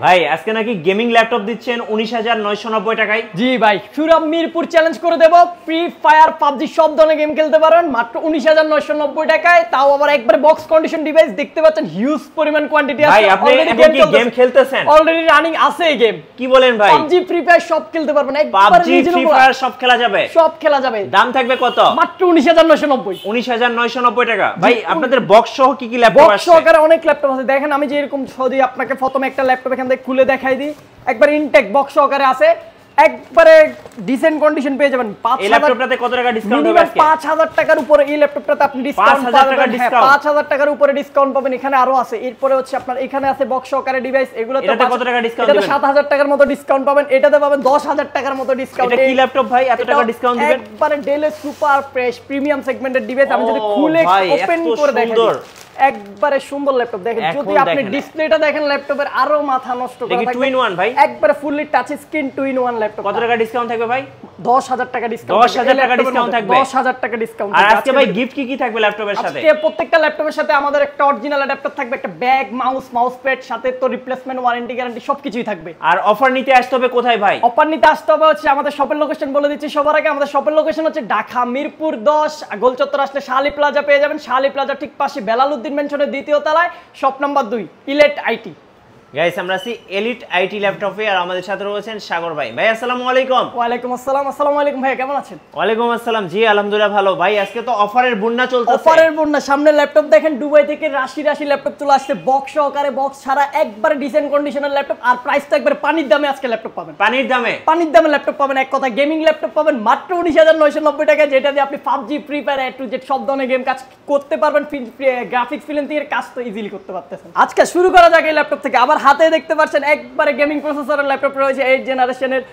ভাই আজকে নাকি গেমিং ল্যাপটপ দিচ্ছেন ১৯,৯৯০ টাকায়। জি ভাই, পুরো মিরপুর চ্যালেঞ্জ করে দেব। ফ্রি ফায়ার, পাবজি সব ধরনের গেম খেলতে পারেন মাত্র ১৯,৯৯০ টাকায়, তাও আবার একবারে বক্স কন্ডিশন ডিভাইস। দেখতে পাচ্ছেন হিউজ পরিমাণ কোয়ান্টিটি আছে। ভাই আপনি গেম খেলতেছেন? অলরেডি রানিং আছে এই গেম। কি বলেন ভাই? পাবজি, ফ্রি ফায়ার সব খেলতে পারবেন। পাবজি, ফ্রি ফায়ার সব খেলা যাবে? সব খেলা যাবে। দাম থাকবে কত? মাত্র ১৯,৯৯০। ১৯,৯৯০ টাকা। ভাই আপনাদের বক্স সহ কি কি ল্যাপটপ আছে? বক্স সহকারে অনেক ল্যাপটপ আছে। দেখেন আমি যে এরকম যদি আপনাকে প্রথমে একটা ল্যাপটপ এখান থেকে খুলে দেখাই দিই, একবার ইনটেক বক্স সহকারে আছে, একবারে ডিসেন্ট কন্ডিশন পেয়ে যাবেন। এই ল্যাপটপটাতে কত টাকা ডিসকাউন্ট হবে আজকে? ৫,০০০ টাকার উপরে এই ল্যাপটপটাতে আপনি ডিসকাউন্ট পাবেন। ৫,০০০ টাকার উপরে ডিসকাউন্ট পাবেন। এখানে আরো আছে। এরপরে হচ্ছে আপনার এখানে আছে বক্স সহকারে ডিভাইস। এগুলোতে কত টাকা ডিসকাউন্ট দিবেন? এটাতে ৭,০০০ টাকার মতো ডিসকাউন্ট পাবেন। এটাতে পাবেন ১০,০০০ টাকার মতো ডিসকাউন্ট। এটা কি ল্যাপটপ ভাই এত টাকা ডিসকাউন্ট দিবেন? একবারে ডেল সুপার ফ্রেশ প্রিমিয়াম সেগমেন্টের ডিভাইস। আমি যদি খুলে ওপেন করে দেখাই, একবারে সুন্দর ল্যাপটপ। দেখেন যদি আপনি ডিসপ্লেটা দেখেন ল্যাপটপের, আরো মাথা নষ্ট করা থাকবে। 2 in 1 ভাই, একবারে fully touch screen 2 in 1 laptop. কত টাকা ডিসকাউন্ট থাকবে ভাই? ১০,০০০ টাকা ডিসকাউন্ট। ১০,০০০ টাকা ডিসকাউন্ট থাকবে। ১০,০০০ টাকা ডিসকাউন্ট। আর আজকে ভাই গিফট কি কি থাকবে ল্যাপটপের সাথে? আজকে প্রত্যেকটা ল্যাপটপের সাথে আমাদের একটা অরিজিনাল অ্যাডাপ্টার থাকবে, একটা ব্যাগ, মাউস প্যাড, সাথে তো রিপ্লেসমেন্ট ওয়ারেন্টি গ্যারান্টি সবকিছুই থাকবে। আর অফার নিতে আসতে হবে কোথায় ভাই? অফার নিতে আসতে হবে হচ্ছে আমাদের শপের লোকেশন বলে দিচ্ছি সবার আগে। আমাদের শপের লোকেশন হচ্ছে ঢাকা মিরপুর ১০, গোল চত্বর আসলে শাহালি প্লাজা পেয়ে যাবেন। শাহালি প্লাজা ঠিক পাশে বেলাল উদ্দিন মেনশনের ২য় তলায়, শপ নাম্বার ২, ইলেট আইটি। গাইস আমরা আছি এলিট আইটি ল্যাপটপে, আর আমাদের সাথে রয়েছেন সাগর ভাই। ভাই আসসালামু আলাইকুম। ওয়ালাইকুম আসসালাম। আসসালামু আলাইকুম ভাই, কেমন আছেন? ওয়ালাইকুম আসসালাম। জি আলহামদুলিল্লাহ ভালো। ভাই আজকে তো অফারের বন্যা চলতেছে। অফারের বন্যা। সামনে ল্যাপটপ দেখেন, দুবাই থেকে রাশি ল্যাপটপ চলে আসছে, বক্স সহকারে, বক্স ছাড়া, একবারে ডিসেন্ট কন্ডিশনের ল্যাপটপ। আর প্রাইস তো একবারে পানির দামে আজকে ল্যাপটপ পাবেন। পানির দামে ল্যাপটপ পাবেন। এক কথা গেমিং ল্যাপটপ পাবেন মাত্র ১৯,৯৯০ টাকায়, যেটা দিয়ে আপনি PUBG, free fire, A to Z সব ধরনের গেম কাজ করতে পারবেন। গ্রাফিক্স ফ্রিল্যান্সিং এর কাজ তো ইজিলি করতে পারতেছেন। আজকে শুরু করা যাক এই ল্যাপটপ থেকে। আবার হাতে দেখতে পাচ্ছেন একবারে গেমিং প্রসেসরের ল্যাপটপ রয়েছে, 8 জেনারেশনের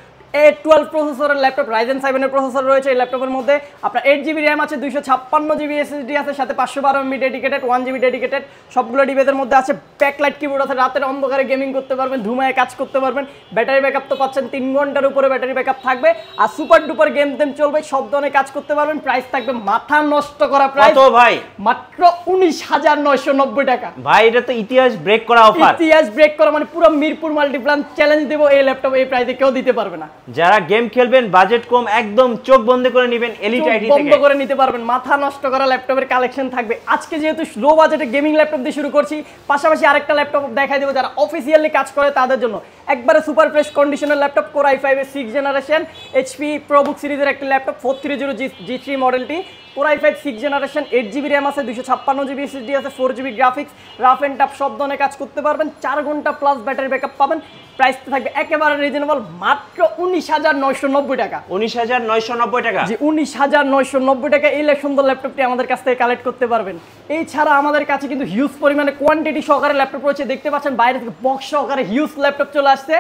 A12 প্রসেসরের ল্যাপটপ, Ryzen 7 এর প্রসেসর রয়েছে এই ল্যাপটপের মধ্যে। আপনার 8GB RAM আছে, 256GB SSD আছে, সাথে 512MB ডেডিকেটেড, 1GB ডেডিকেটেড, সবগুলো ডিভাইসের মধ্যে আছে। ব্যাকলাইট কিবোর্ড আছে, রাতের অন্ধকারে গেমিং করতে পারবেন, ধুমায় কাজ করতে পারবেন। ব্যাটারি ব্যাকআপ তো পাচ্ছেন 3 ঘন্টার উপরে ব্যাটারি ব্যাকআপ থাকবে। আর সুপার ডুপার গেম চলবে, সব ধরনের কাজ করতে পারবেন। প্রাইস থাকবে মাথা নষ্ট করা প্রাইস। কত ভাই? মাত্র ১৯,৯৯০ টাকা। ভাই এটা তো ইতিহাস ব্রেক করা অফার। ইতিহাস ব্রেক করা মানে পুরো মিরপুর মাল্টিপ্লান চ্যালেঞ্জ দেব। এই ল্যাপটপ এই প্রাইসে কেউ দিতে পারবে না। যারা গেম খেলবেন, বাজেট কম, একদম চোখ বন্ধ করে নেবেন এলিট আইটি থেকে, বন্ধ করে নিতে পারবেন। মাথা নষ্ট করা ল্যাপটপের কালেকশন থাকবে। আজকে যেহেতু লো বাজেটে গেমিং ল্যাপটপ দিয়ে শুরু করছি, পাশাপাশি আরেকটা ল্যাপটপ দেখাই দেবো যারা অফিসিয়ালি কাজ করে তাদের জন্য। একবারে সুপার ফ্রেশ কন্ডিশনের ল্যাপটপ, কোর i5 এর 6 জেনারেশন, এইচপি প্রোবুক সিরিজের একটা ল্যাপটপ, 430G3 মডেলটি, core i5 6 generation, 8GB RAM আছে, 256GB SSD আছে, 4GB graphics, rough and tough সব ধরনের কাজ করতে পারবেন। 4 ঘন্টা প্লাস ব্যাটারি ব্যাকআপ পাবেন। প্রাইস থাকবে একেবারে রিজনেবল, মাত্র ১৯,৯৯০ টাকা। ১৯,৯৯০ টাকা। জি ১৯,৯৯০ টাকা এই সুন্দর ল্যাপটপটি আমাদের কাছ থেকে কালেক্ট করতে পারবেন। এই ছাড়া আমাদের কাছে কিন্তু হিউজ পরিমাণে কোয়ান্টিটি সহকারে ল্যাপটপ রয়েছে। দেখতে পাচ্ছেন বাইরে থেকে বক্স সহকারে হিউজ ল্যাপটপ চলে আসছে।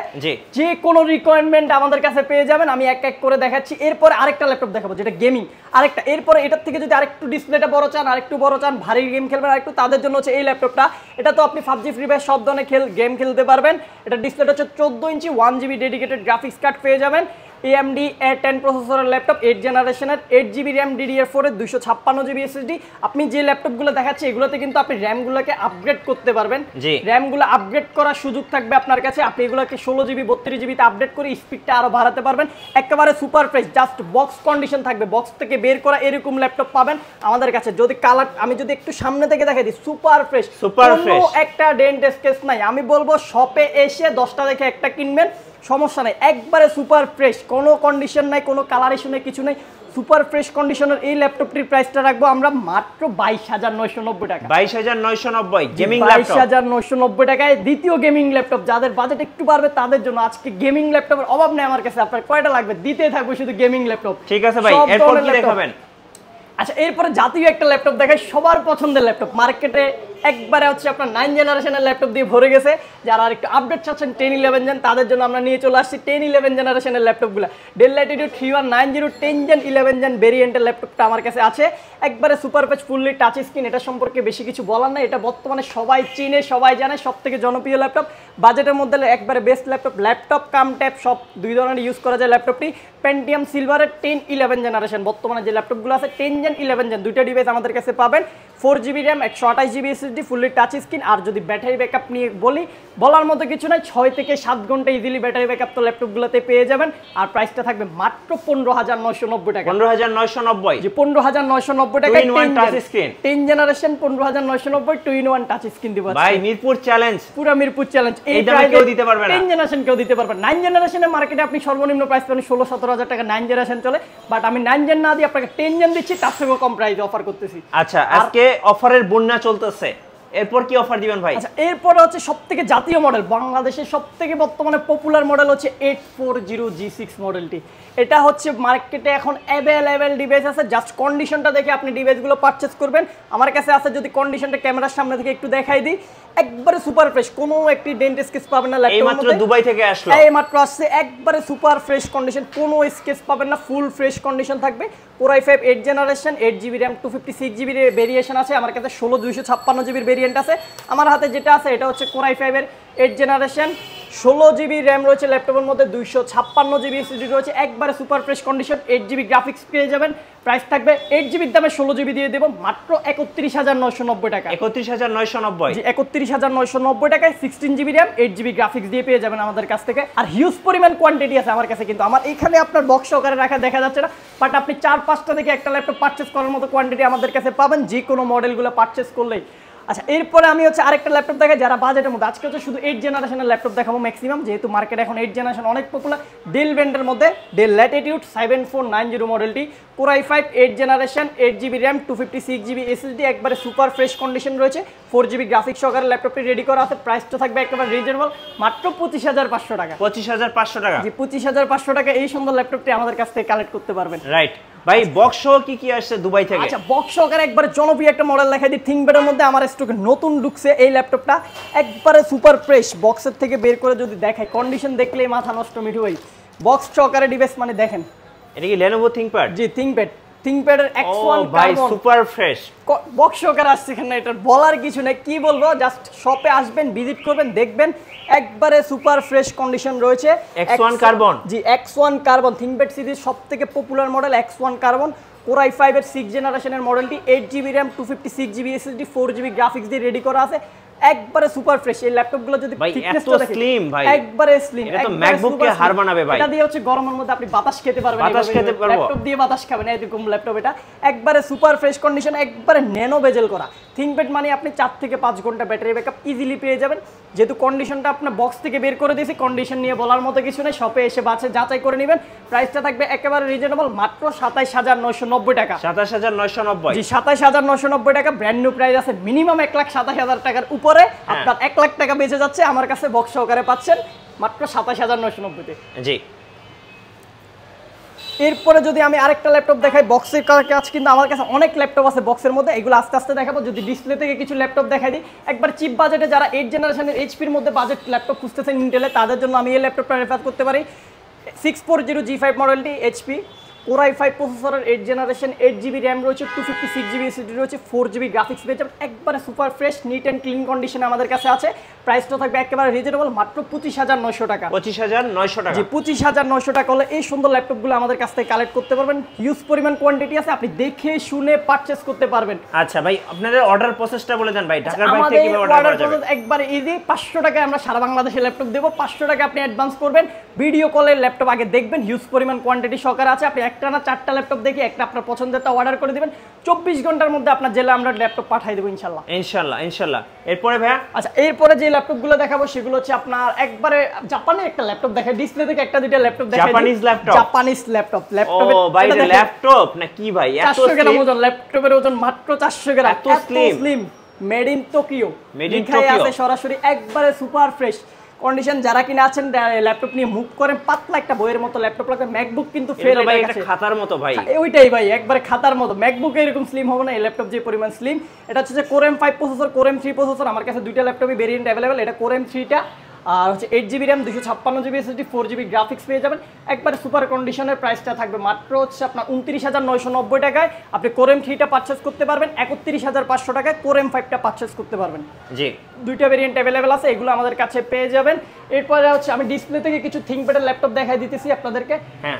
যে কোনো রিকোয়ারমেন্ট আমাদের কাছে পেয়ে যাবেন। আমি এক এক করে দেখাচ্ছি। এরপরে আরেকটা ল্যাপটপ দেখাবো যেটা গেমিং, আরেকটা। এরপরে এটার থেকে যদি আরেকটু ডিসপ্লেটা বড় চান, আরেকটু বড় চান, ভারী গেম খেলবেন আরেকটু, তাদের জন্য হচ্ছে এই ল্যাপটপটা। এটা তো আপনি পাবজি, ফ্রি ফায়ার সব ধরনের গেম খেলতে পারবেন। এটা ডিসপ্লেটা হচ্ছে 14 ইঞ্চি, 1GB ডেডিকেটেড গ্রাফিক্স কার্ড পেয়ে যাবেন। AMD A10 প্রসেসরের ল্যাপটপ, 8 জেনারেশনের, 8GB RAM DDR4 এর, 256GB SSD। আপনি যে ল্যাপটপগুলো দেখাচ্ছি এগুলোতে কিন্তু আপনি র্যামগুলোকে আপগ্রেড করতে পারবেন। র্যামগুলো আপগ্রেড করার সুযোগ থাকবে আপনার কাছে। আপনি এগুলোকে 16GB 32GB তে আপডেট করে স্পিডটা আরো বাড়াতে পারবেন। একেবারে super fresh, just box condition থাকবে, বক্স থেকে বের করা এরকম ল্যাপটপ পাবেন আমাদের কাছে। যদি কালার আমি যদি একটু সামনে থেকে দেখাই দিই, সুপার ফ্রেশ, কোনো একটা ডেন্ট স্কেচ নাই। আমি বলবো শপে এসে 10টা দেখে একটা কিনবেন, সমস্যা নাই। একবারে সুপার ফ্রেশ, কোনো কন্ডিশন নাই, কোনো কালার ইস্যু নেই, কিছু নেই। সুপার ফ্রেশ কন্ডিশনের এই ল্যাপটপটির প্রাইসটা রাখবো আমরা মাত্র 22,990 টাকা। 22,990 গেমিং ল্যাপটপ, 22,990 টাকায় দ্বিতীয় গেমিং ল্যাপটপ। যাদের বাজেট একটু বাড়বে তাদের জন্য আজকে গেমিং ল্যাপটপের অভাব নেই আমার কাছে। আপনার কয়টা লাগবে দিতে থাকবো শুধু গেমিং ল্যাপটপ। ঠিক আছে ভাই, এরপর কি দেখাবেন? আচ্ছা এরপরে জাতীয় একটা ল্যাপটপ দেখাই, সবার পছন্দের ল্যাপটপ। মার্কেটে একবারে হচ্ছে আপনার 9 জেনারেশনের ল্যাপটপ দিয়ে ভরে গেছে। যারা আর একটু আপডেট চাচ্ছেন 10-11 জেন, তাদের জন্য আমরা নিয়ে চলে আসছি 10-11 জেনারেশনের ল্যাপটপগুলো। ডেল ল্যাটিটিউড 3190 10 জেন 11 জেন ভেরিয়েন্টের ল্যাপটপটা আমার কাছে আছে। একবারে super page, fully touch screen. এটা সম্পর্কে বেশি কিছু বলার নাই, এটা বর্তমানে সবাই চিনে, সবাই জানে, সব থেকে জনপ্রিয় ল্যাপটপ। বাজেটের মধ্যে একবারে বেস্ট ল্যাপটপ, ল্যাপটপ কাম ট্যাব সব দুই ধরনের ইউজ করা যায় ল্যাপটপটি। পেন্টিয়াম সিলভারের 10-11 জেনারেশন, বর্তমানে যে ল্যাপটপগুলো আছে 10 জেন 11 জেন দুইটা ডিভাইস আমাদের কাছে পাবেন। 4GB RAM, 128GB SSD, fully touch screen. আর যদি ব্যাটারি ব্যাকআপ নিয়ে বলি, বলার মতো কিছু নাই, 6 থেকে 7 ঘন্টা ইজিলি ব্যাটারি ব্যাকআপ তো ল্যাপটপগুলোতে পেয়ে যাবেন। আর প্রাইসটা থাকবে মাত্র 15,990 টাকা। 15,990 জি 15,990 টাকা। 2-in-1 touch screen, 10 generation 15,990, 2-in-1 touch screen দিব ভাই। মিরপুর চ্যালেঞ্জ, পুরো মিরপুর চ্যালেঞ্জ। এই দামে কেউ দিতে পারবে না। 10 জেনারেশন কেউ দিতে পারবে না। 9 জেনারেশনের মার্কেটে আপনি সর্বনিম্ন প্রাইস পাবেন 16-17 টাকা 9 জেনারেশন চলে, বাট আমি 9 জেন না দিয়ে আপনাকে 10 জেন দিচ্ছি, তার থেকেও কম প্রাইসে অফার করতেছি। আচ্ছা, আজকে অফারের বন্যা চলতেছে, এরপর কি অফার দিবেন ভাই? আচ্ছা, এরপর হচ্ছে সবথেকে জাতীয় মডেল, বাংলাদেশের সবথেকে বর্তমানে পপুলার মডেল হচ্ছে 840G6 মডেলটি। এটা হচ্ছে মার্কেটে এখন অ্যাভেলেবেল ডিভাইস আছে, জাস্ট কন্ডিশনটা দেখে আপনি ডিভাইসগুলো পারচেজ করবেন। আমার কাছে আছে, যদি কন্ডিশনটা ক্যামেরার সামনে থেকে একটু দেখাই দিই, একবারে সুপার ফ্রেশ, কোনো একটি ডেন্ট স্কেচ পাবেন না ল্যাপটপের মধ্যে। এইমাত্র দুবাই থেকে আসলো, এই মাত্র আসছে, একবারে সুপার ফ্রেশ কন্ডিশন, কোনো স্কেচ পাবেন না, ফুল ফ্রেশ কন্ডিশন থাকবে। Core i5 8 generation, 8GB RAM, 256GB variation আছে। আমার কাছে 16/256GB ভেরিয়েন্ট আছে। আমার হাতে যেটা আছে এটা হচ্ছে Core i5 এর 8 জেনারেশন, 16GB RAM রয়েছে ল্যাপটপের মধ্যে, 256GB SSD রয়েছে, একবারে super fresh condition, 8GB graphics পেয়ে যাবেন। প্রাইস থাকবে 8GB র দামে 16GB দিয়ে দেব মাত্র 31,990 টাকা। 31,990, জি 31,990 টাকায় 16GB RAM, 8GB গ্রাফিক্স দিয়ে পেয়ে যাবেন আমাদের কাছ থেকে। আর হিউজ পরিমাণ কোয়ান্টিটি আছে আমার কাছে, কিন্তু আমার এখানে আপনার বক্স সহকারে রাখা দেখা যাচ্ছে না, বাট আপনি 4-5টা থেকে একটা ল্যাপটপ পারচেস করার মতো কোয়ান্টিটি আমাদের কাছে পাবেন, যে কোনো মডেলগুলো পারচেস করলেই। আচ্ছা, এরপরে আমি হচ্ছে আরেকটা ল্যাপটপ দেখাই যারা বাজেটের মধ্যে। আজকে হচ্ছে শুধু 8 জেনারেশনের ল্যাপটপ দেখাবো ম্যাক্সিমাম, যেহেতু মার্কেটে এখন 8 জেনারেশন অনেক পপুলার। ডেল ব্র্যান্ডের মধ্যে ডেল ল্যাটিটিউড 7490 মডেলটি, Core i5 8 generation, 8GB RAM, 256GB SSD, একবারে সুপার ফ্রেশ কন্ডিশন রয়েছে, 4GB গ্রাফিক্স সহকারে ল্যাপটপটি রেডি করা আছে। প্রাইসটা থাকবে একেবারে রিজনেবল, মাত্র 25,500 টাকা। 25,500 টাকা, জি 25,500 টাকা এই সুন্দর ল্যাপটপটি আমাদের কাছ থেকে কালেক্ট করতে পারবেন। রাইট ভাই। বক্স সহ কি আসছে দুবাই থেকে? আচ্ছা, বক্স সহকারে একবারে জনপ্রিয় একটা মডেল দেখাই দিই। থিংকপ্যাডের মধ্যে আমার স্টকে নতুন ঢুকছে এই ল্যাপটপটা, একবারে সুপার ফ্রেশ। বক্সের থেকে বের করে যদি দেখাই, কন্ডিশন দেখলেই মাথা নষ্ট মিঠু ভাই। বক্স সহকারে ডিভাইস মানে দেখেন, এটা কি Lenovo ThinkPad? জি থিংকপ্যাডের X1 ভাই কার্বন সুপার ফ্রেশ বক্স সহকারে আসছে। এখানে এটা বলার কিছু নেই, কি বলবো, জাস্ট শপে আসবেন, ভিজিট করবেন, দেখবেন একবারে সুপার ফ্রেশ কন্ডিশন রয়েছে। X1 কার্বন, জি X1 কার্বন, থিংকপ্যাড সিরিজ সবথেকে popular model X1 carbon. Core i5 এর 6 জেনারেশনের মডেলটি, 8GB RAM, 256GB SSD, 4GB graphics দিয়ে রেডি করা আছে, একবারে সুপার ফ্রেশ। এই ল্যাপটপগুলো যদি ফিটনেসটা দেখেন, স্লিম ভাই, একবারে স্লিম, এটা তো ম্যাকবুককে হার বানাবে ভাই। এটা দিয়ে হচ্ছে গরমের মধ্যে আপনি বাতাস খেতে পারবেন, বাতাস খেতে পারবো, ল্যাপটপ দিয়ে বাতাস খাবেন, এরকম ল্যাপটপ এটা। একবারে সুপার ফ্রেশ কন্ডিশন, একবারে ন্যানো বেজেল করা। থিংকপ্যাড মানে আপনি 4 থেকে 5 ঘন্টা ব্যাটারি ব্যাকআপ ইজিলি পেয়ে যাবেন। যেহেতু কন্ডিশনটা আপনার বক্স থেকে বের করে দিয়েছি, কন্ডিশন নিয়ে বলার মতো কিছু নেই, শপে এসে যাচাই করে নেবেন। প্রাইসটা থাকবে একেবারে রিজনেবল, মাত্র 27,990 টাকা। 27,990, জি 27,990 টাকা। ব্র্যান্ড নিউ প্রাইস আছে মিনিমাম 1,27,000 টাকার উপরে, আপনার 1 লাখ টাকা বেঁচে যাচ্ছে। আমার কাছে বক্স সহকারে পাচ্ছেন মাত্র 27,990 তে। জি। এরপরে যদি আমি আরেকটা ল্যাপটপ দেখাই বক্সের কাছে, কিন্তু আমার কাছে অনেক ল্যাপটপ আছে বক্সের মধ্যে, এগুলো আস্তে আস্তে দেখাবো। যদি ডিসপ্লে থেকে কিছু ল্যাপটপ দেখাই দিই, একবার চিপ বাজেটে যারা 8 জেনারেশনের এইচপির মধ্যে বাজেট ল্যাপটপ খুঁজতেছেন ইন্টেলে, তাদের জন্য আমি এই ল্যাপটপটা রেফার করতে পারি। 640G5 মডেলটি, এইচপি, Core i5 প্রসেসরের 8 জেনারেশন, 8GB RAM রয়েছে, 256GB SSD রয়েছে, 4GB গ্রাফিক্স পেয়ে যাবেন, একবারে super fresh neat and clean কন্ডিশনে আমাদের কাছে আছে। প্রাইসটা থাকবে একেবারে রিজনেবল, মাত্র 25,900 টাকা। 25,900 টাকা, জি 25,900 টাকা হলে এই সুন্দর ল্যাপটপগুলো আমাদের কাছ থেকে কালেক্ট করতে পারবেন। হিউজ পরিমাণ কোয়ান্টিটি আছে, আপনি দেখে শুনে পারচেজ করতে পারবেন। আচ্ছা ভাই, আপনাদের অর্ডার প্রসেসটা বলে দেন ভাই, ঢাকার বাইরে থেকে কিভাবে অর্ডার করা যাবে? একবার ইজি, 500 টাকায় আমরা সারা বাংলাদেশে ল্যাপটপ দেব। 500 টাকা আপনি অ্যাডভান্স করবেন, ভিডিও কলের ল্যাপটপ আগে দেখবেন, হিউজ পরিমাণ কোয়ান্টিটি সহকারে আছে। আপনি একটা না 4টা ল্যাপটপ দেখে একটা আপনার পছন্দেরটা অর্ডার করে দিবেন, 24 ঘন্টার মধ্যে আপনার জেলা আমরা ল্যাপটপ পাঠিয়ে দেবো ইনশাআল্লাহ। ইনশাআল্লাহ। এরপরে ভাইয়া, আচ্ছা এরপরে যে ল্যাপটপগুলো দেখাবো সেগুলো হচ্ছে আপনার একবারে জাপানের একটা ল্যাপটপ দেখাই, ডিসপ্লে থেকে একটা দুইটা ল্যাপটপ দেখাই। জাপানিজ ল্যাপটপ, ও ভাই এটা ল্যাপটপ না কি ভাই? এত 400 গ্রাম ওজন, ল্যাপটপের ওজন মাত্র 400 গ্রাম, এত স্লিম, মেড ইন টোকিও, লিখাই আছে সরাসরি, একবারে সুপার ফ্রেশ কন্ডিশন। যারা কিনা আছেন ল্যাপটপ নিয়ে মুভ করেন, পাতলা একটা বইয়ের মতো ল্যাপটপ লাগবে, ম্যাকবুক কিন্তু ফেল ভাই, এটা খাতার মতো ভাই, ওইটাই ভাই, একবারে খাতার মতো। ম্যাকবুক এরকম স্লিম হবে না, এই ল্যাপটপ যে পরিমাণ স্লিম। এটা হচ্ছে Core M5 processor, Core M3 processor, আমার কাছে দুইটা ল্যাপটপই ভেরিয়েন্ট অ্যাভেলেবেল। এটা Core M3টা, আর হচ্ছে 8GB RAM, 256GB SSD, 4GB graphics পেয়ে যাবেন, একবারে সুপার কন্ডিশনের। প্রাইসটা থাকবে মাত্র হচ্ছে আপনার 29,990 টাকায়। আপনি Core M3টা পারচেস করতে পারবেন 31,500 টাকায়, Core M5টা পারচেস করতে পারবেন। জি, দুইটা ভেরিয়েন্ট অ্যাভেলেবেল আছে, এগুলো আমাদের কাছে পেয়ে যাবেন। এরপরে হচ্ছে আমি ডিসপ্লে থেকে কিছু থিংকপ্যাডের ল্যাপটপ দেখাই দিতেছি আপনাদেরকে।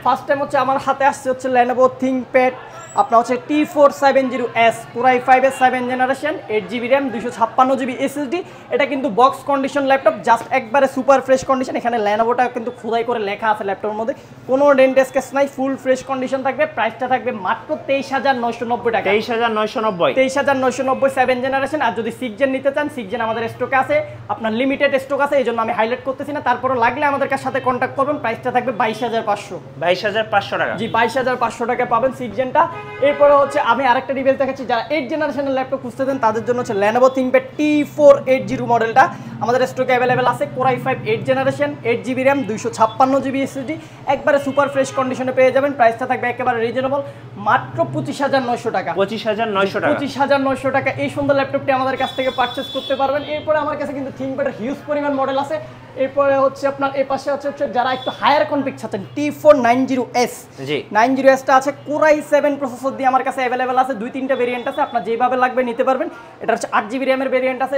ফার্স্ট টাইম হচ্ছে আমার হাতে আসছে হচ্ছে Lenovo ThinkPad আপনার হচ্ছে T470S Core i5 এর 7 generation 8GB RAM 256GB SSD। এটা কিন্তু বক্স কন্ডিশন ল্যাপটপ, জাস্ট একবারে সুপার ফ্রেশ কন্ডিশন। এখানে Lenovoটা কিন্তু খোদাই করে লেখা আছে ল্যাপটপের মধ্যে, কোনো ডেন্ট স্কেচ নাই, ফুল ফ্রেশ কন্ডিশন থাকবে। প্রাইসটা থাকবে মাত্র 23,990 টাকা। 23,990 23,990 7 জেনারেশন। আর যদি 6 জেন নিতে চান, 6 জেন আমাদের স্টকে আছে, আপনার লিমিটেড স্টক আছে, এই জন্য আমি হাইলাইট করতেছি না। তারপরে লাগলে আমাদের সাথে কন্ট্যাক্ট করবেন। প্রাইসটা থাকবে 22,500। 22,500 টাকা। জি 22,500 টাকা পাবেন 6 জেনটা। এরপরে হচ্ছে আমি আরেকটা ডিভাইস দেখাচ্ছি, যারা 8 জেনারেশনের ল্যাপটপ খুঁজতেছেন তাদের জন্য হচ্ছে Lenovo ThinkPad T480 মডেলটা আমাদের স্টকে অ্যাভেলেবেল আছে। Core i5 8 generation 8GB RAM 256GB SSD, একবারে সুপার ফ্রেশ কন্ডিশনে পেয়ে যাবেন। প্রাইসটা থাকবে একেবারে রিজনেবল, মাত্র 25,900 টাকা। 25,900 টাকা। 25,900 টাকা এই সুন্দর ল্যাপটপটি আমাদের কাছ থেকে পারচেজ করতে পারবেন। এরপরে আমার কাছে কিন্তু ThinkPad হিউজ পরিমাণ মডেল আছে। এরপরে হচ্ছে আপনার এই পাশে হচ্ছে যারা একটু হায়ার কনফিগ চাচ্ছেন, T490S। জি 90S টা আছে Core i7 প্রসেসর দিয়ে আমার কাছে অ্যাভেলেবেল আছে। 2-3টা ভেরিয়েন্ট আছে, আপনার যেভাবে লাগবে নিতে পারবেন। এটা হচ্ছে 8GB RAM এর ভেরিয়েন্ট আছে,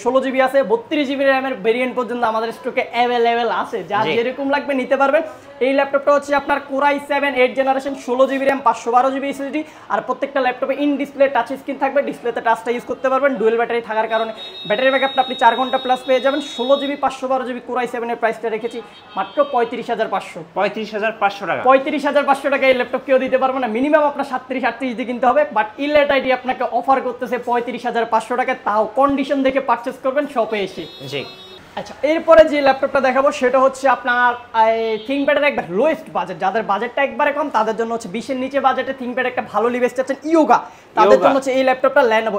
16GB আছে, 32GB RAM এর ভেরিয়েন্ট পর্যন্ত আমাদের স্টকে অ্যাভেলেবেল আছে। যার যেরকম লাগবে নিতে পারবেন। এই ল্যাপটপটা হচ্ছে আপনার Core i7 8 generation 16GB RAM 512GB SSD। আর প্রত্যেকটা ল্যাপটপে ইন ডিসপ্লে টাচ স্ক্রিন থাকবে, ডিসপ্লেতে টাচটা ইউজ করতে পারবেন। ডুয়েল ব্যাটারি থাকার কারণে ব্যাটারি ব্যাকআপটা আপনি 4 ঘন্টা প্লাস পেয়ে যাবেন। 16GB 512GB Core i7 এর প্রাইসটা রেখেছি মাত্র 35,500। 35,500 টাকা। 35,500 টাকা এই ল্যাপটপ কেউ দিতে পারবে না। মিনিমাম আপনার 37-38 দিয়ে কিনতে হবে। বাট ইলেট আইডি আপনাকে অফার করতেছে 35,500 টাকা, তাও কন্ডিশন দেখে পারচেস করবেন শপে এসে। জি আচ্ছা, এরপরে যে ল্যাপটপটা দেখাবো সেটা হচ্ছে আপনার ThinkPad-এর একবার লোয়েস্ট বাজেট, যাদের বাজেটটা একবারে কম তাদের জন্য হচ্ছে 20-এর নিচে বাজেটে ThinkPad একটা ভালো ডিভাইস চাচ্ছেন, Yoga। তাদের জন্য হচ্ছে এই ল্যাপটপটা Lenovo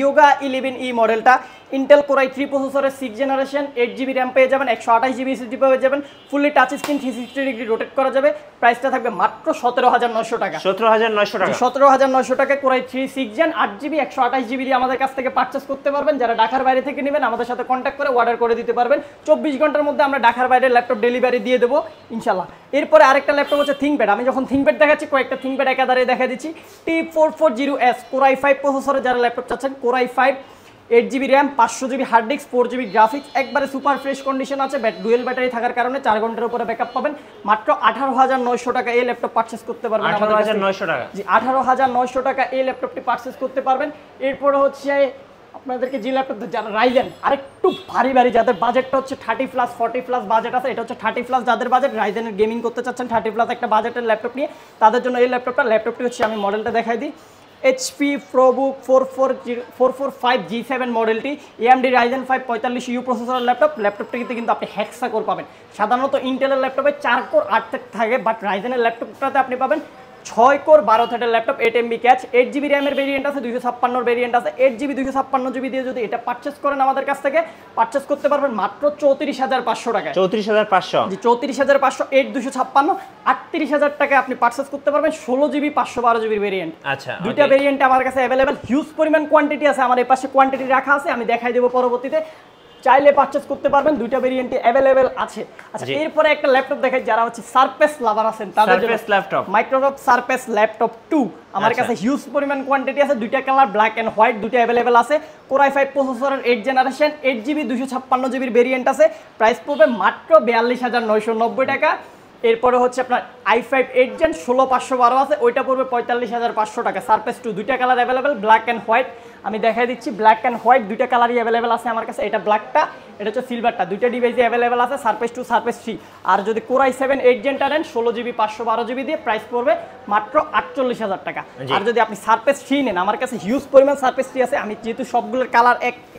Yoga 11E মডেলটা ইন্টেল Core i3 প্রসেসরের 6 জেনারেশন 8GB RAM পেয়ে যাবেন, 128GB SSD পেয়ে যাবেন, fully touch screen 360 degree rotate করা যাবে। প্রাইসটা থাকবে মাত্র 17,900 টাকা। 17,900 টাকা। 17,900 টাকা Core i3 6 gen 8GB 128GB দিয়ে আমাদের কাছ থেকে পারচেস করতে পারবেন। যারা ঢাকার বাইরে থেকে নেবেন আমাদের সাথে কন্ট্যাক্ট করে অর্ডার করে দিতে পারবেন। 24 ঘন্টার মধ্যে আমরা ঢাকার বাইরে ল্যাপটপ ডেলিভারি দিয়ে দেবো ইনশাল্লাহ। এরপরে আরেকটা ল্যাপটপ হচ্ছে ThinkPad। আমি যখন ThinkPad দেখাচ্ছি কয়েকটা ThinkPad একাধারে দেখা দিচ্ছি। T440S Core i5 প্রসেসরে যারা ল্যাপটপ চাচ্ছেন, Core i5 8GB RAM 500GB hard disk 4GB graphics, একবারে সুপার ফ্রেশ কন্ডিশন আছে। ডুয়েল ব্যাটারি থাকার কারণে 4 ঘন্টার উপরে ব্যাকআপ পাবেন। মাত্র 18,900 টাকা এই ল্যাপটপ পারচেস করতে পারবেন। 18,900 টাকা। জি 18,900 টাকা এই ল্যাপটপটি পারচেস করতে পারবেন। এরপরে হচ্ছে আপনাদেরকে যে ল্যাপটপ যারা রাইজেন আরেকটু ভারী যাদের বাজেটটা হচ্ছে 30+, 40+ বাজেট আছে, এটা হচ্ছে 30+ যাদের বাজেট, রাইজেনের গেমিং করতে চাচ্ছেন 30+ একটা বাজেটের ল্যাপটপ নিয়ে, তাদের জন্য এই ল্যাপটপটি হচ্ছে আমি মডেলটা দেখাই দিই। HP ProBook 445 G7 মডেলটি AMD Ryzen 5 45U প্রসেসরের ল্যাপটপটি কিন্তু আপনি হেক্সা-কোর পাবেন। সাধারণত ইন্টেলের ল্যাপটপে 4 কোর 8 থাকে, বাট রাইজেনের ল্যাপটপটাতে আপনি পাবেন 6 কোর 12 থ্রেডের laptop, 8MB catch, 8GB RAM এর ভেরিয়েন্ট আছে, 256 ভেরিয়েন্ট আছে। 8GB 256GB দিয়ে যদি এটা পারচেস করেন আমাদের কাছ থেকে পারচেস করতে পারবেন মাত্র 34,500 টাকায়। 34,500। জি 34,500 8 256 38,000 টাকায় আপনি পারচেস করতে পারবেন 16GB 512GB ভেরিয়েন্ট। আচ্ছা, দুইটা ভেরিয়েন্ট আমার কাছে অ্যাভেলেবেল, হিউজ পরিমাণ কোয়ান্টিটি আছে, আমার এই পাশে কোয়ান্টিটি রাখা আছে, আমি দেখাই দেবো পরবর্তীতে। চাইলে পারচেজ করতে পারবেন, দুইটা ভেরিয়েন্টে অ্যাভেলেবেল আছে। আচ্ছা, এরপরে একটা ল্যাপটপ দেখাই, যারা হচ্ছে সারফেস লাভার আছেন তাদের জন্য ল্যাপটপ মাইক্রোসফট সারফেস ল্যাপটপ 2 আমার কাছে হিউজ পরিমাণ কোয়ান্টিটি আছে, দুইটা কালার ব্ল্যাক এন্ড হোয়াইট, দুইটা অ্যাভেলেবেল আছে। Core i5 প্রসেসরের 8 জেনারেশন 8GB 256GB ভেরিয়েন্ট আছে, প্রাইস পড়বে মাত্র 42,990 টাকা। এরপরে হচ্ছে আপনার i5 8 জেন 16512 আছে, ওইটা পড়বে 45,500 টাকা। সারফেস 2 দুইটা colour available, black and white, আমি দেখাই দিচ্ছি। ব্ল্যাক এন্ড হোয়াইট দুইটা কালারই অ্যাভেলেবেল আছে আমার কাছে, এটা ব্ল্যাকটা, এটা হচ্ছে সিলভারটা, দুইটা ডিভাইসই অ্যাভেলেবেল আছে, সারফেস 2 সারফেস 3। আর যদি Core i7 8 জেনটা নেন 16GB 512GB দিয়ে প্রাইস পড়বে মাত্র 48,000 টাকা। আর যদি আপনি সারফেস 3 নেন, আমার কাছে হিউজ পরিমাণ সারফেস 3 আছে, আমি যেহেতু সবগুলোর কালার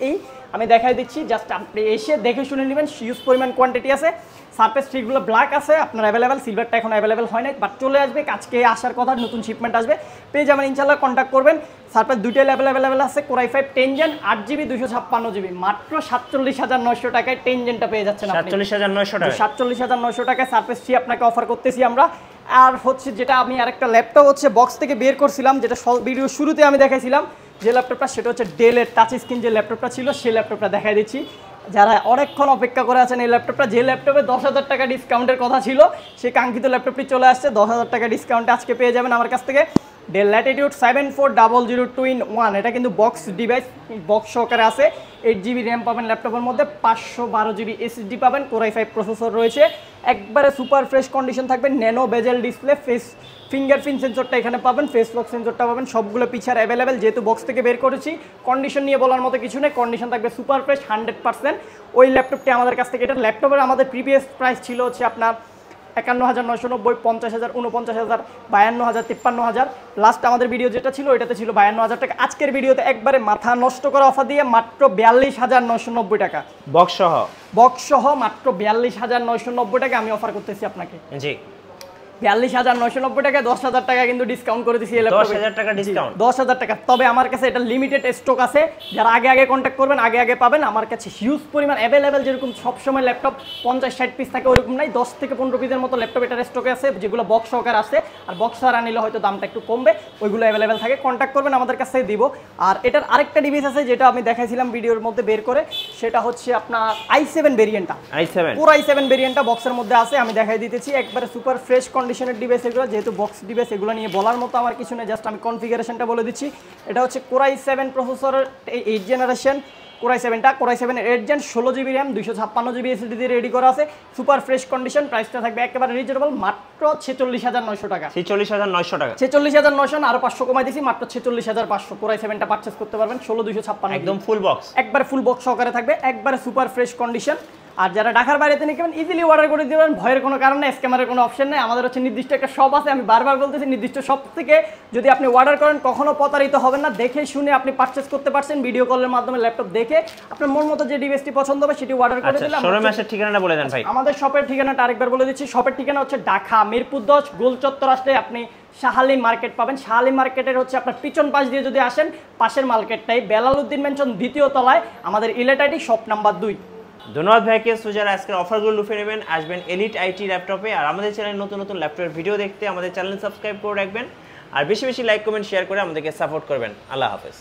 এই আমি দেখাই দিচ্ছি, জাস্ট আপনি এসে দেখে শুনে নেবেন, হিউজ পরিমাণ কোয়ান্টিটি আছে। সারফেস 3 গুলো ব্ল্যাক আছে আপনার অ্যাভেলেবেল, সিলভারটা এখন অ্যাভেলেবেল হয় নাই, বাট চলে আসবে, আজকে আসার কথা, নতুন শিপমেন্ট আসবে, পেয়ে যাবেন ইনশাআল্লাহ, কন্ট্যাক্ট করবেন। সারফেস দুইটাই অ্যাভেলেবেল আছে। Core i5 10 gen 8GB 256GB মাত্র 47,900 টাকায় 10 জেনটা পেয়ে যাচ্ছেন আপনি। 47,900 টাকা, 47,900 টাকায় সারফেস 3 আপনাকে অফার করতেছি আমরা। আর হচ্ছে যেটা আমি আরেকটা ল্যাপটপ হচ্ছে বক্স থেকে বের করছিলাম, যেটা ভিডিও শুরুতে আমি দেখাইছিলাম যে ল্যাপটপটা, সেটা হচ্ছে ডেলের টাচ স্ক্রিন যে ল্যাপটপটা ছিল, সেই ল্যাপটপটা দেখাই দিচ্ছি। যারা অনেকক্ষণ অপেক্ষা করে আছেন এই ল্যাপটপটা, যে ল্যাপটপে 10,000 টাকা ডিসকাউন্টের কথা ছিল, সেই কাঙ্ক্ষিত ল্যাপটপটি চলে আসছে 10,000 টাকা ডিসকাউন্টে আজকে পেয়ে যাবেন আমার কাছ থেকে। ডেল ল্যাটিটিউড 740002-in-1, এটা কিন্তু বক্স ডিভাইস, বক্স সহকারে আছে। 8GB RAM পাবেন ল্যাপটপের মধ্যে, 512GB SSD পাবেন, Core i5 প্রসেসর রয়েছে, একবারে সুপার ফ্রেশ কন্ডিশন থাকবে, nano bezel display, face fingerprint সেন্সরটা এখানে পাবেন, ফেস লক সেন্সরটা পাবেন, সবগুলো পিছার অ্যাভেলেবেল, যেহেতু বক্স থেকে বের করেছি। কন্ডিশন নিয়ে বলার মতো কিছু নেই, কন্ডিশন থাকবে সুপার ফ্রেশ 100%। ওই ল্যাপটপটি আমাদের কাছ থেকে, এটা ল্যাপটপের আমাদের প্রিভিয়াস প্রাইস ছিল হচ্ছে আপনার 51,990, 50,000, 49,000, 52,000, 53,000। লাস্ট আমাদের ভিডিও যেটা ছিল ওইটাতে ছিল 52,000 টাকা। আজকের ভিডিওতে একবারে মাথা নষ্ট করা অফার দিয়ে মাত্র 42,990 টাকা, বক্স সহ মাত্র 42,990 টাকা আমি অফার করতেছি আপনাকে। জি, 42,990 টাকায় 10,000 টাকা কিন্তু ডিসকাউন্ট করে দিছি। 10,000 টাকা ডিসকাউন্ট, 10,000 টাকা। তবে আমার কাছে এটা লিমিটেড স্টক আছে, যারা আগে আগে কন্ট্যাক্ট করবেন আগে পাবেন। আমার কাছে হিউজ পরিমাণ অ্যাভেলেবেল, যেরকম সবসময় ল্যাপটপ 50-60 পিস থাকে ওরকম নাই, 10 থেকে 15 পিসের মতো ল্যাপটপ এটার স্টকে আছে, যেগুলো বক্স সহকারে আছে। আর বক্স ছাড়া নিলে হয়তো দামটা একটু কমবে, ওইগুলো অ্যাভেলেবেল থাকে, কন্ট্যাক্ট করবেন আমাদের কাছ থেকে দিব। আর এটার আরেকটা ডিভাইস আছে যেটা আমি দেখাইছিলাম ভিডিওর মধ্যে বের করে, সেটা হচ্ছে আপনার i7 ভেরিয়েন্টটা, পুরো i7 ভেরিয়েন্টটা বক্সের মধ্যে আছে, আমি দেখাই দিতেছি। একবারে সুপার ফ্রেশ কন্ডিশনের ডিভাইস এগুলো, যেহেতু বক্স ডিভাইস এগুলো নিয়ে বলার মতো আমার কিছু নেই, জাস্ট আমি কনফিগারেশনটা বলে দিচ্ছি। এটা হচ্ছে Core i7 প্রসেসরের 8 জেনারেশন, Core i7টা, Core i7 এর 8 gen, 16 GB RAM, 256 GB SSD দিয়ে রেডি করা আছে, সুপার ফ্রেশ কন্ডিশন। প্রাইসটা থাকবে একেবারে রিজনেবল, মাত্র 46,900 টাকা। 46,900 টাকা, 46,900 না, আরো 500 কমাই দিছি, মাত্র 46,500। Core i7টা পারচেজ করতে পারবেন 16,256, একদম ফুল বক্স, একবারে ফুল বক্স সহকারে থাকবে, একবারে সুপার ফ্রেশ কন্ডিশন। আর যারা ঢাকার বাইরেতে নিয়ে ইজিলি অর্ডার করে দিবেন, ভয়ের কোনো কারণ নেই, স্ক্যামারের কোনো অপশন নেই। আমাদের হচ্ছে নির্দিষ্ট একটা শপ আছে, আমি বারবার বলতেছি, নির্দিষ্ট শপ থেকে যদি আপনি অর্ডার করেন কখনো প্রতারিত হবেন না, দেখে শুনে আপনি পারচেজ করতে পারছেন। ভিডিও কলের মাধ্যমে ল্যাপটপ দেখে আপনার মন মতো যে ডিভাইসটি পছন্দ হবে সেটি অর্ডার করে দিলাম। শোরুমের ঠিকানাটা বলে দেন ভাই। আমাদের শপের ঠিকানাটা আরেকবার বলে দিচ্ছি। শপের ঠিকানা হচ্ছে ঢাকা মিরপুর 10 গোল চত্বর আসলে আপনি শাহালি মার্কেট পাবেন। শাহালি মার্কেটের হচ্ছে আপনার পিছন পাশ দিয়ে যদি আসেন, পাশের মার্কেটটাই বেলালউদ্দিন মেনশন 2য় তলায়, আমাদের ইলেটাইটি শপ নাম্বার 2। ধন্যবাদ ভাইকে। সো যারা আজকের অফারগুলো লুফে নেবেন, আসবেন এলিট আইটি ল্যাপটপে। আর আমাদের চ্যানেলে নতুন নতুন ল্যাপটপের ভিডিও দেখতে আমাদের চ্যানেল সাবস্ক্রাইব করে রাখবেন, আর বেশি বেশি লাইক কমেন্ট শেয়ার করে আমাদেরকে সাপোর্ট করবেন। আল্লাহ হাফেজ।